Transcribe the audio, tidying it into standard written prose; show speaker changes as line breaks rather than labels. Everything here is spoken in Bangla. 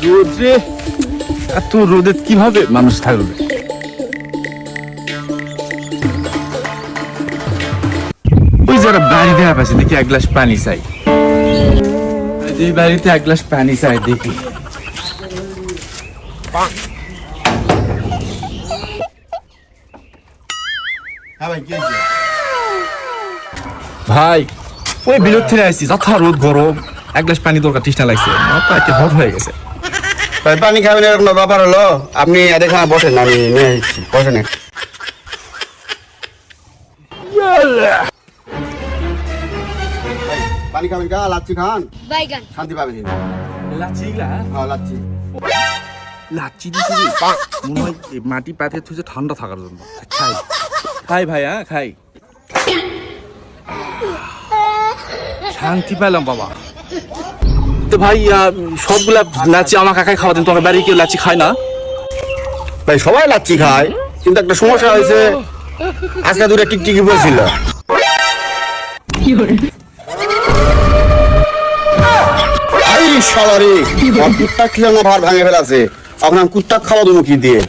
রোদ রে, এত রোদে কিভাবে মানুষ থাকবে? ওই যারা বাড়ি দেওয়া পাচ্ছে দেখি এক গ্লাস পানি চাই, যে বাড়িতে এক গ্লাস পানি চাই দেখি। ভাই ওই বিরোধ থেকে আসছি, যথা রোদ গরম, এক গ্লাস পানি দরকার, তৃষ্ণা লাগছে, মাথা একটু হট হয়ে গেছে।
ভাই পানি খাবেন এরকম ব্যাপার হলো, আপনি এখানে বসেন, আমি নিয়ে আসছি, বসেন। পানি খাবেন কা? লাচ্ছি খান, শান্তি পাবেন।
লাচ্ছি
হ্যাঁ লাচ্ছি।
লাচ্ছি দিছি মনে হয় মাটি পাতে থুইছে ঠান্ডা থাকার জন্য। খাই খাই ভাই, হ্যাঁ খাই, শান্তি পেলাম বাবা। তো ভাই সবগুলা লাচ্ছি আমার কাকাই খাওয়া দেন, তোমার বাড়ি কেউ লাচ্ছি খায় না?
ভাই সবাই লাচ্ছি খায়, কিন্তু একটা সমস্যা হয়েছে, আজকে দূরে টিকটিকি বলছিল। কুত্তা খেলে আমার ভার ভাঙে ফেলাছে, এখন আমি কুত্তা খাওয়া দেবো কি দিয়ে?